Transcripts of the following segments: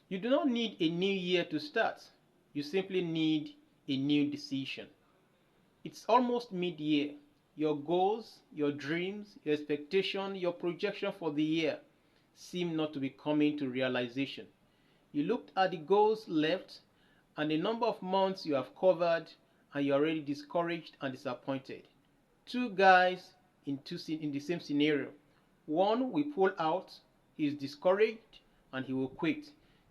You do not need a new year to start. You simply need a new decision. It's almost mid-year. Your goals, your dreams, your expectation, your projection for the year seem not to be coming to realization. You looked at the goals left and the number of months you have covered, and you're already discouraged and disappointed. Two guys in the same scenario. One will pull out, he is discouraged, and he will quit.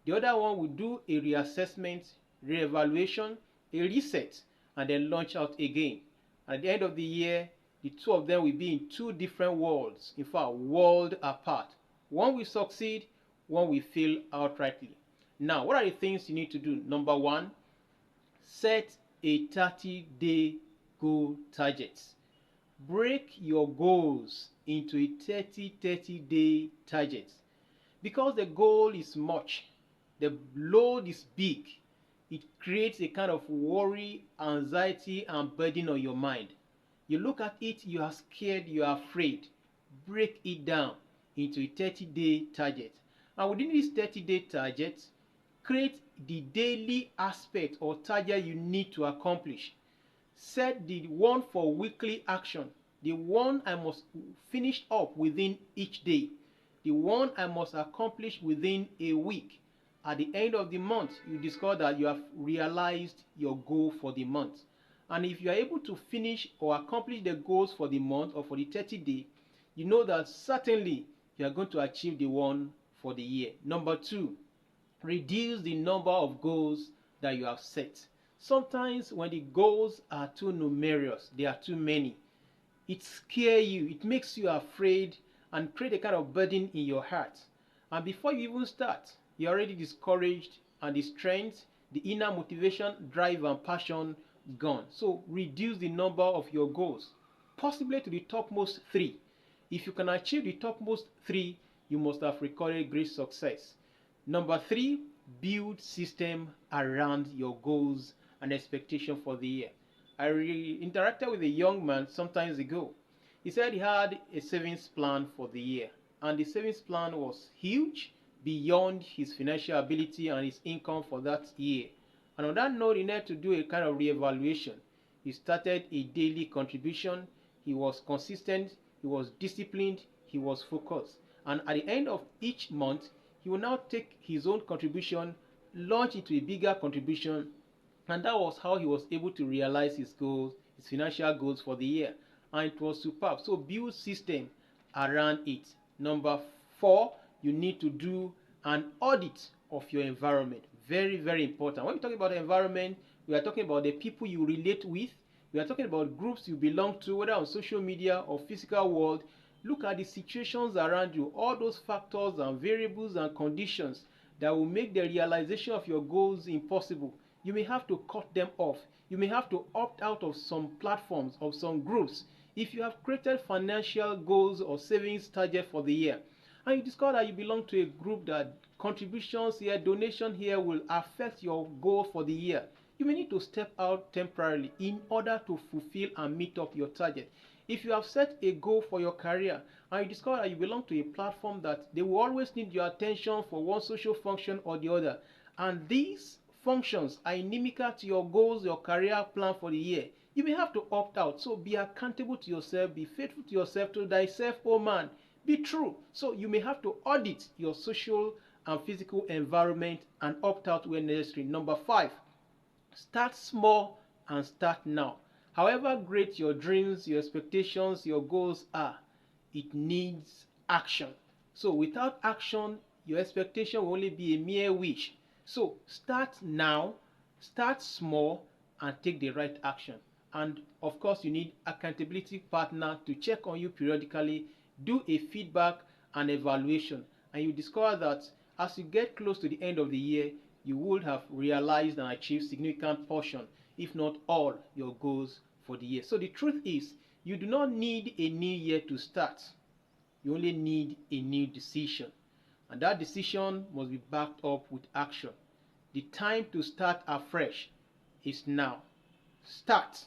The other one will do a reassessment, reevaluation, a reset, and then launch out again. At the end of the year, the two of them will be in two different worlds, in fact, world apart. One will succeed, one will fail outrightly. Now, what are the things you need to do? Number one, set a 30-day goal target. Break your goals into a 30-day target. Because the goal is much, the load is big, it creates a kind of worry, anxiety, and burden on your mind. You look at it, you are scared, you are afraid. Break it down into a 30-day target. And within this 30-day target, create the daily aspect or target you need to accomplish. Set the one for weekly action, the one I must finish up within each day, the one I must accomplish within a week. At the end of the month, you discover that you have realized your goal for the month. And if you are able to finish or accomplish the goals for the month or for the 30 day, you know that certainly you are going to achieve the one for the year. Number two, reduce the number of goals that you have set. Sometimes when the goals are too numerous, they are too many, it scares you, it makes you afraid and create a kind of burden in your heart. And before you even start, you're already discouraged and the strength, the inner motivation, drive and passion gone. So reduce the number of your goals, possibly to the topmost three. If you can achieve the topmost three, you must have recorded great success. Number three, build system around your goals and expectation for the year. I interacted with a young man some times ago. He said he had a savings plan for the year, and the savings plan was huge beyond his financial ability and his income for that year. And on that note, he needed to do a kind of reevaluation. He started a daily contribution. He was consistent, he was disciplined, he was focused. And at the end of each month, he will now take his own contribution, launch into a bigger contribution, and that was how he was able to realize his goals, his financial goals for the year. And it was superb. So build system around it. Number four, you need to do an audit of your environment. Very, very important. When we talk about the environment, we are talking about the people you relate with. We are talking about groups you belong to, whether on social media or physical world. Look at the situations around you, all those factors and variables and conditions that will make the realization of your goals impossible. You may have to cut them off. You may have to opt out of some platforms, of some groups. If you have created financial goals or savings target for the year, and you discover that you belong to a group that contributions here, donation here will affect your goal for the year, you may need to step out temporarily in order to fulfill and meet up your target. If you have set a goal for your career and you discover that you belong to a platform that they will always need your attention for one social function or the other, and these functions are inimical to your goals, your career plan for the year, you may have to opt out. So be accountable to yourself, be faithful to yourself, to thyself, oh man, be true. So you may have to audit your social and physical environment and opt out when necessary. Number five, start small and start now. However great your dreams, your expectations, your goals are, it needs action. So without action, your expectation will only be a mere wish. So start now, start small, and take the right action. And of course, you need accountability partner to check on you periodically, do a feedback and evaluation, and you discover that as you get close to the end of the year, you would have realized and achieved significant portion, if not all, your goals for the year. So the truth is, you do not need a new year to start. You only need a new decision. And that decision must be backed up with action. The time to start afresh is now. Start.